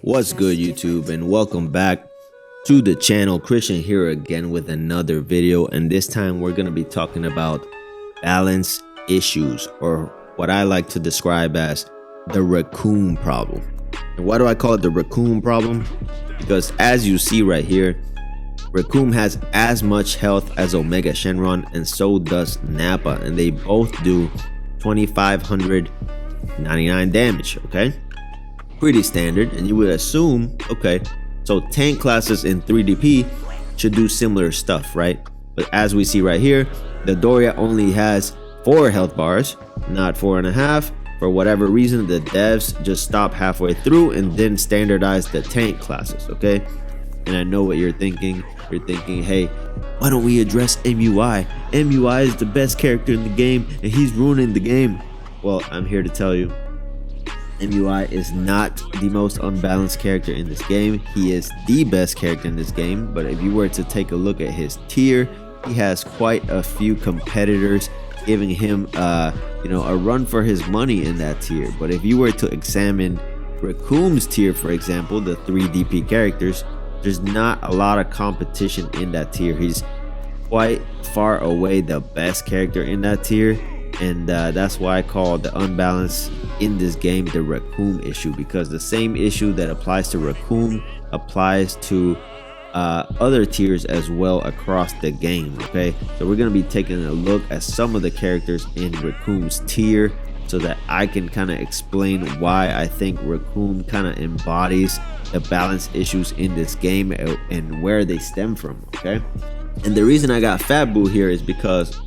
What's good, YouTube, and welcome back to the channel. Christian here again with another video, and this time we're going to be talking about balance issues, or what I like to describe as the raccoon problem. And why do I call it the raccoon problem? Because as you see right here, Raccoon has as much health as Omega Shenron, and so does Nappa, and they both do 2599 damage. Okay, pretty standard, and you would assume, okay, so tank classes in 3DP should do similar stuff, right? But as we see right here, the Doria only has 4 health bars, not 4.5. For whatever reason, the devs just stopped halfway through and then standardized the tank classes. Okay, and I know what you're thinking. You're thinking, hey, why don't we address MUI? MUI is the best character in the game, and he's ruining the game. Well, I'm here to tell you, MUI is not the most unbalanced character in this game. He is the best character in this game, but if you were to take a look at his tier, he has quite a few competitors giving him a run for his money in that tier. But if you were to examine Raccoon's tier, for example, the 3DP characters, there's not a lot of competition in that tier. He's quite far away the best character in that tier, and that's why I call the unbalance in this game the Raccoon issue, because the same issue that applies to Raccoon applies to other tiers as well across the game. Okay, so we're going to be taking a look at some of the characters in Raccoon's tier so that I can kind of explain why I think Raccoon kind of embodies the balance issues in this game and where they stem from. Okay, and the reason I got Fat Boo here is because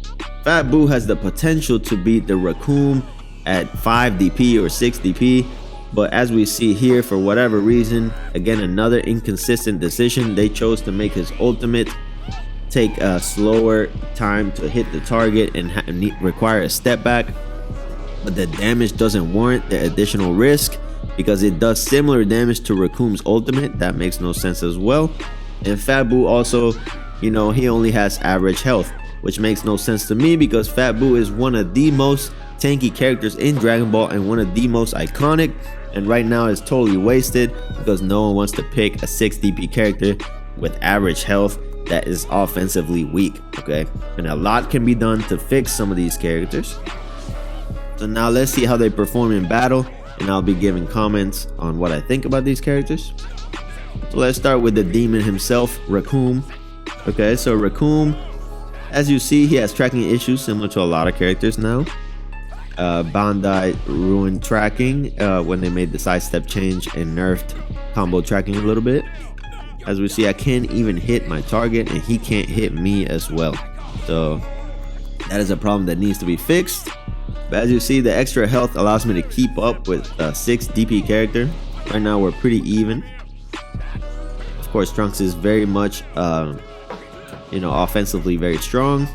Fat Boo has the potential to beat the Raccoon at 5 DP or 6 DP, but as we see here, for whatever reason, again, another inconsistent decision, they chose to make his ultimate take a slower time to hit the target and require a step back, but the damage doesn't warrant the additional risk because it does similar damage to Raccoon's ultimate. That makes no sense as well. And Fat Boo also, he only has average health, which makes no sense to me because Fat Boo is one of the most tanky characters in Dragon Ball and one of the most iconic, and right now is totally wasted because no one wants to pick a 6 DP character with average health that is offensively weak. Okay, and a lot can be done to fix some of these characters. So now let's see how they perform in battle, and I'll be giving comments on what I think about these characters. So let's start with the demon himself, Raccoon. Okay, so Raccoon, as you see, he has tracking issues similar to a lot of characters now. Bandai ruined tracking when they made the sidestep change and nerfed combo tracking a little bit. As we see, I can't even hit my target and he can't hit me as well. So that is a problem that needs to be fixed. But as you see, the extra health allows me to keep up with a 6 DP character. Right now we're pretty even. Of course, Trunks is very much offensively very strong,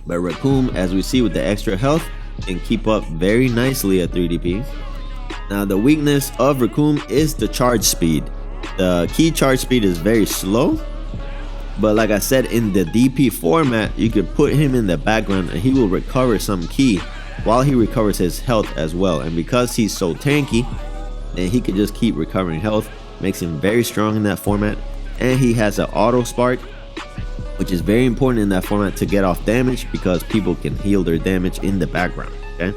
but Raccoon, as we see with the extra health, can keep up very nicely at 3DP. Now the weakness of Raccoon is the charge speed. The key charge speed is very slow, but like I said, in the DP format, you could put him in the background and he will recover some key while he recovers his health as well. And because he's so tanky and he can just keep recovering health, makes him very strong in that format. And he has an auto spark, which is very important in that format to get off damage because people can heal their damage in the background. Okay,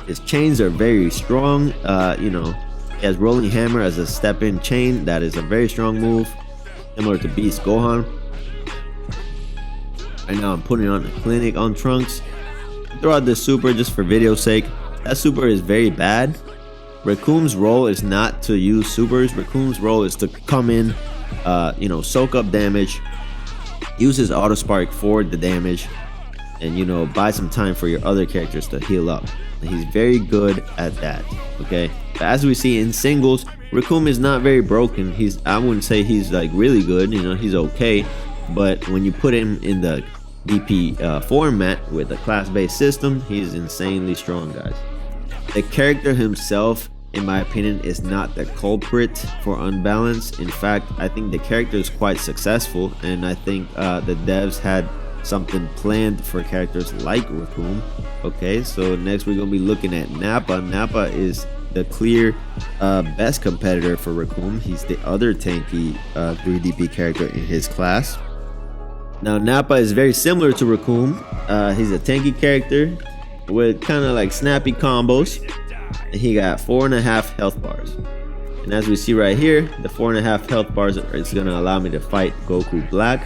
his chains are very strong. He has rolling hammer as a step in chain. That is a very strong move, similar to Beast Gohan. Right now I'm putting on a clinic on Trunks. Throw out this super just for video's sake. That super is very bad. Raccoon's role is not to use supers. Raccoon's role is to come in, soak up damage, use his auto spark for the damage, and buy some time for your other characters to heal up. And he's very good at that. Okay, but as we see in singles, Raccoon is not very broken. I wouldn't say he's like really good. He's okay, but when you put him in the DP format with a class-based system, he's insanely strong, guys. The character himself, in my opinion, is not the culprit for unbalance. In fact, I think the character is quite successful, and I think the devs had something planned for characters like Raccoon. Okay, so next we're gonna be looking at Nappa. Nappa is the clear best competitor for Raccoon. He's the other tanky 3DP character in his class. Now Nappa is very similar to Raccoon. He's a tanky character with kind of like snappy combos, and he got 4.5 health bars. And as we see right here, the 4.5 health bars is going to allow me to fight Goku Black.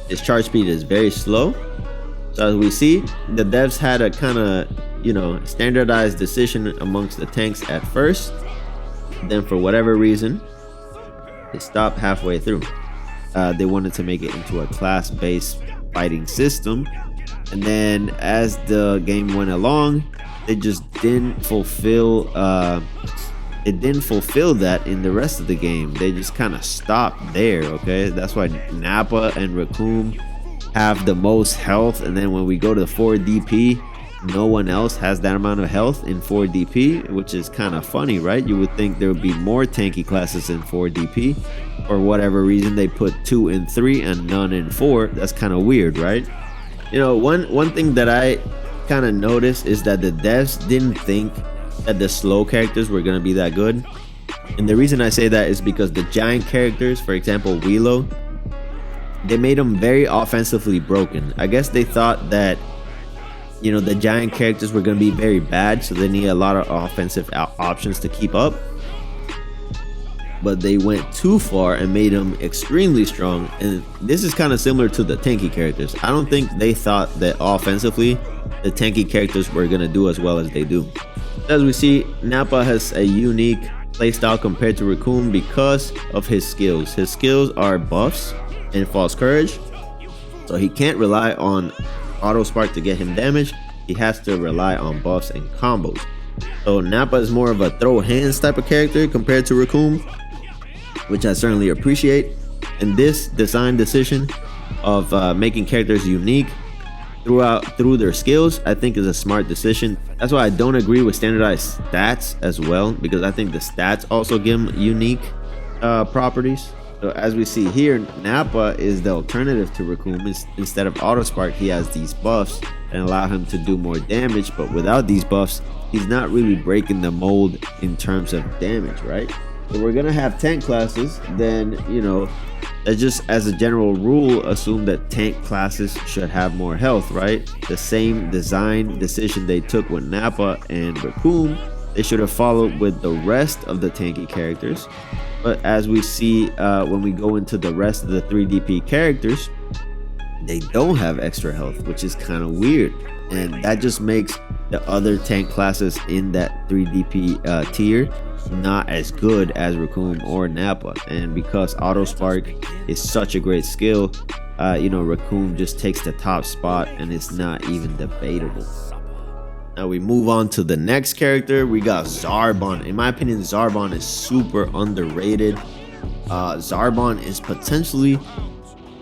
His charge speed is very slow. So as we see, the devs had a kind of, standardized decision amongst the tanks at first. Then for whatever reason, they stopped halfway through. They wanted to make it into a class-based fighting system. And then as the game went along, they just didn't fulfill that in the rest of the game. They just kind of stopped there. Okay, that's why Nappa and Raccoon have the most health, and then when we go to 4DP, no one else has that amount of health in 4DP, which is kind of funny, right? You would think there would be more tanky classes in 4DP. For whatever reason, they put 2 in 3 and none in 4. That's kind of weird, right? One thing that I kind of noticed is that the devs didn't think that the slow characters were going to be that good. And the reason I say that is because the giant characters, for example Willow, they made them very offensively broken. I guess they thought that the giant characters were going to be very bad, so they need a lot of offensive options to keep up. But they went too far and made them extremely strong. And this is kind of similar to the tanky characters. I don't think they thought that offensively the tanky characters were going to do as well as they do. As we see, Nappa has a unique playstyle compared to Raccoon because of his skills. His skills are buffs and false courage, so he can't rely on auto spark to get him damage. He has to rely on buffs and combos. So Nappa is more of a throw hands type of character compared to Raccoon, which I certainly appreciate. And this design decision of making characters unique through their skills, I think is a smart decision. That's why I don't agree with standardized stats as well, because I think the stats also give them unique properties. So as we see here, Nappa is the alternative to Raccoon. Instead of auto spark, he has these buffs and allow him to do more damage, but without these buffs, he's not really breaking the mold in terms of damage, right? If we're gonna have tank classes, then just as a general rule, assume that tank classes should have more health, right? The same design decision they took with Nappa and Raccoon, they should have followed with the rest of the tanky characters. But as we see when we go into the rest of the 3DP characters, they don't have extra health, which is kind of weird. And that just makes the other tank classes in that 3DP tier not as good as Raccoon or Nappa. And because auto spark is such a great skill, Raccoon just takes the top spot, and it's not even debatable. Now we move on to the next character. We got Zarbon. In my opinion, Zarbon is super underrated. Zarbon is potentially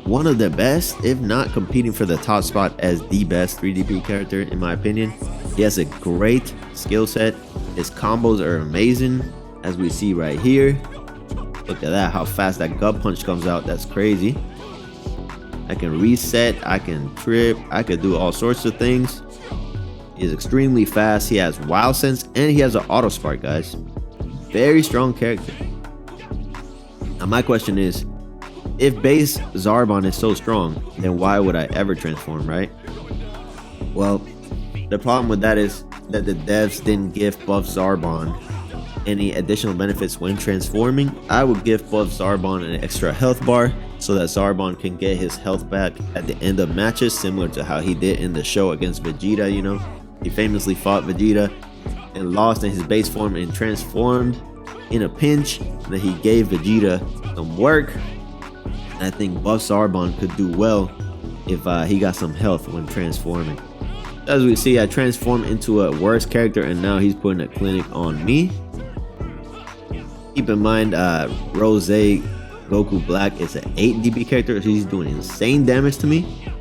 one of the best, if not competing for the top spot as the best 3DP character in my opinion. He has a great skill set. His combos are amazing, as we see right here. Look at that, how fast that gut punch comes out. That's crazy. I can reset, I can trip, I could do all sorts of things. He is extremely fast. He has wild sense, and he has an auto spark, guys. Very strong character. Now my question is, if base Zarbon is so strong, then why would I ever transform, right? Well, the problem with that is that the devs didn't give buff Zarbon any additional benefits when transforming. I would give buff Zarbon an extra health bar so that Zarbon can get his health back at the end of matches, similar to how he did in the show against Vegeta. He famously fought Vegeta and lost in his base form and transformed in a pinch, and then he gave Vegeta some work. I think buff Zarbon could do well if he got some health when transforming. As we see, I transformed into a worse character, and now he's putting a clinic on me. Keep in mind, Rose Goku Black is an 8 DP character, so he's doing insane damage to me.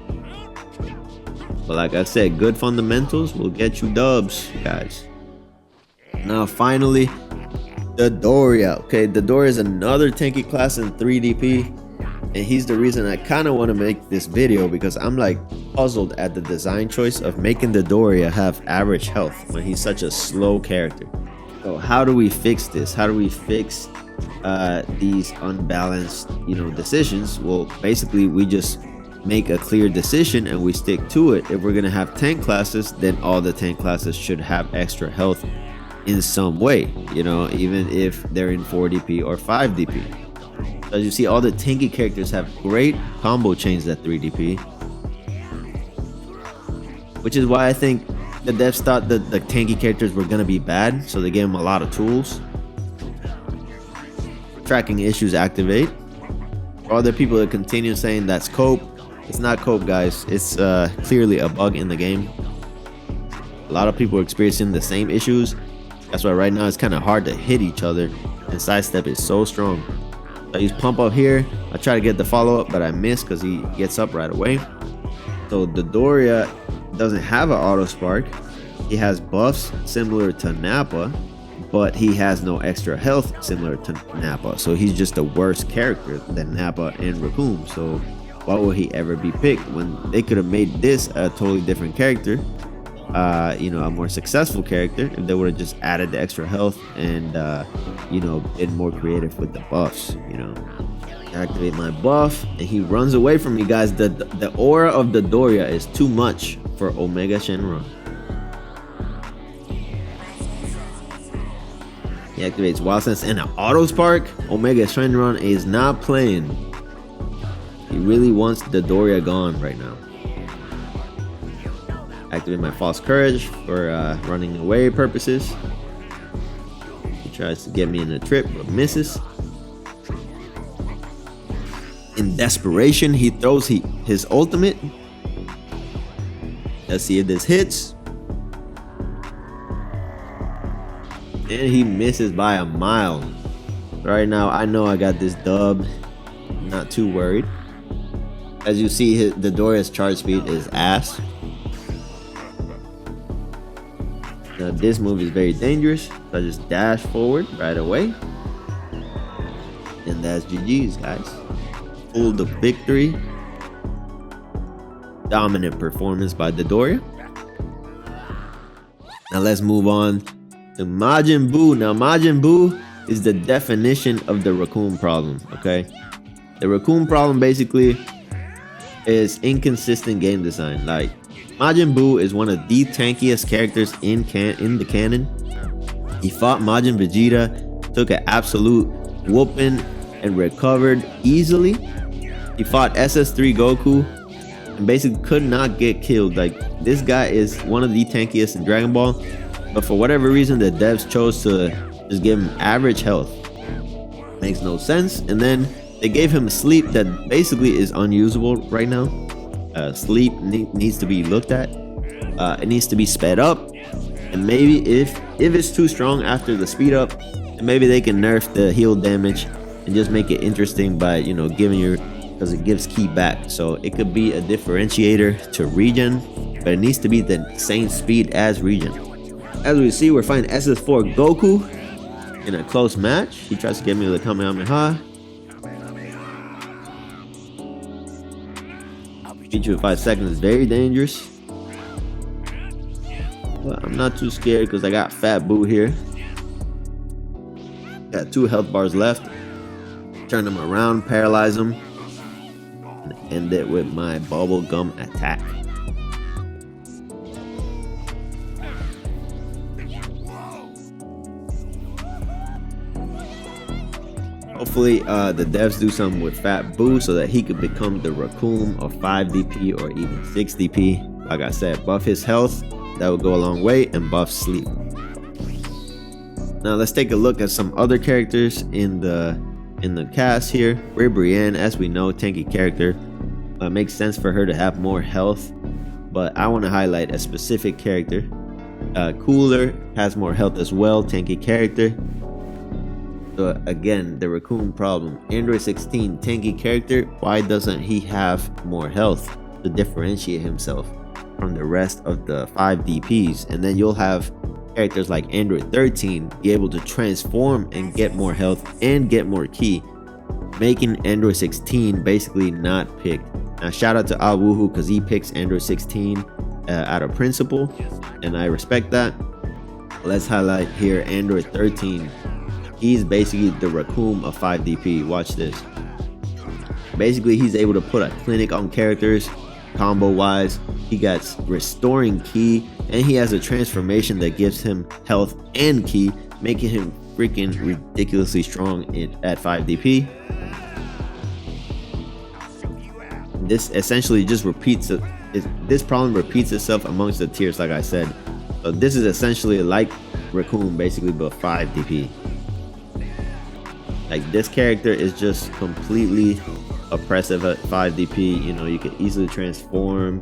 But like I said, good fundamentals will get you dubs, guys. Now finally, the Doria. Okay, the Doria is another tanky class in 3DP. And he's the reason I kind of want to make this video, because I'm like puzzled at the design choice of making the Doria have average health when he's such a slow character. So how do we fix this? How do we fix these unbalanced, decisions? Well, basically we just make a clear decision and we stick to it. If we're gonna have tank classes, then all the tank classes should have extra health in some way, even if they're in 4 DP or 5 DP. As you see, all the tanky characters have great combo chains at 3 DP, which is why I think the devs thought that the tanky characters were gonna be bad, so they gave them a lot of tools. Tracking issues activate. For other people that continue saying that's cope, it's not cope, guys. It's clearly a bug in the game. A lot of people are experiencing the same issues. That's why right now it's kind of hard to hit each other, and sidestep is so strong. I use pump up here. I try to get the follow up, but I miss because he gets up right away. So the Doria doesn't have an auto spark. He has buffs similar to Nappa, but he has no extra health similar to Nappa. So he's just a worse character than Nappa and Raccoon. So why would he ever be picked when they could have made this a totally different character? A more successful character if they would have just added the extra health and been more creative with the buffs. Activate my buff and he runs away from me, guys. The aura of the Doria is too much for Omega Shenron. He activates Wild Sense and an Auto Spark. Omega Shenron is not playing. He really wants the Doria gone right now. Activate my False Courage for running away purposes. He tries to get me in a trip but misses. In desperation, he throws his ultimate. Let's see if this hits. And he misses by a mile. Right now, I know I got this dub. Not too worried. As you see, the Doria's charge speed is ass. Now this move is very dangerous. So I just dash forward right away. And that's GG's, guys. Pull the victory. Dominant performance by the Doria. Now let's move on to Majin Buu. Now Majin Buu is the definition of the Raccoon problem, okay? The Raccoon problem basically is inconsistent game design. Like, Majin Buu is one of the tankiest characters in the canon. He fought Majin Vegeta, took an absolute whooping and recovered easily. He fought SS3 Goku and basically could not get killed. Like, this guy is one of the tankiest in Dragon Ball, but for whatever reason the devs chose to just give him average health. Makes no sense. And then they gave him a sleep that basically is unusable right now. Sleep needs to be looked at. It needs to be sped up, and maybe if it's too strong after the speed up, then maybe they can nerf the heal damage and just make it interesting by giving because it gives ki back. So it could be a differentiator to regen, but it needs to be the same speed as regen. As we see, we're fighting SS4 Goku in a close match. He tries to get me with a Kamehameha. Beat you in 5 seconds is very dangerous. But I'm not too scared because I got Fat Boo here. Got 2 health bars left. Turn him around, paralyze him, and end it with my bubblegum attack. Hopefully the devs do something with Fat Boo so that he could become the Raccoon of 5 DP or even 6 DP. Like I said, buff his health, that would go a long way, and buff sleep. Now let's take a look at some other characters in the cast here. Brienne, as we know, tanky character. Makes sense for her to have more health, but I want to highlight a specific character. Cooler has more health as well, tanky character. So again, the Raccoon problem. Android 16, tanky character. Why doesn't he have more health to differentiate himself from the rest of the 5 DPs? And then you'll have characters like Android 13 be able to transform and get more health and get more ki. making Android 16 basically not picked. Now shout out to Awoohoo because he picks Android 16 out of principle, and I respect that. Let's highlight here Android 13. He's basically the Raccoon of 5DP. Watch this. Basically, he's able to put a clinic on characters combo wise. He got restoring ki, and he has a transformation that gives him health and ki, making him freaking ridiculously strong at 5DP. This essentially just repeats it. This problem repeats itself amongst the tiers, like I said. So this is essentially like Raccoon, basically, but 5DP. Like, this character is just completely oppressive at 5DP. You know, you can easily transform.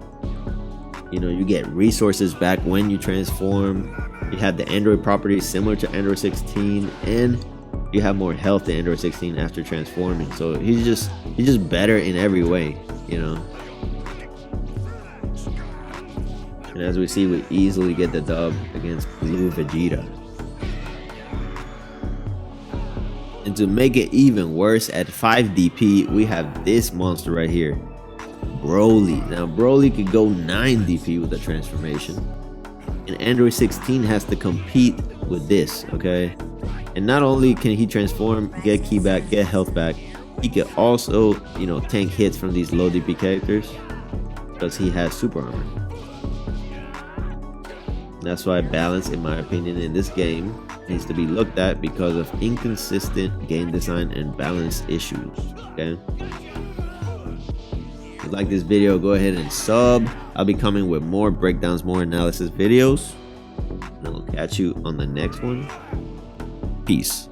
You know, you get resources back when you transform. You have the Android properties similar to Android 16, and you have more health than Android 16 after transforming. So he's just better in every way, you know. And as we see, we easily get the dub against Blue Vegeta. And to make it even worse, at 5DP, we have this monster right here, Broly. Now, Broly could go 9DP with the transformation. And Android 16 has to compete with this, okay? And not only can he transform, get ki back, get health back, he can also, you know, tank hits from these low DP characters because he has super armor. That's why balance, in my opinion, in this game needs to be looked at because of inconsistent game design and balance issues. Okay. If you like this video, go ahead and sub. I'll be coming with more breakdowns, more analysis videos. And I'll catch you on the next one. Peace.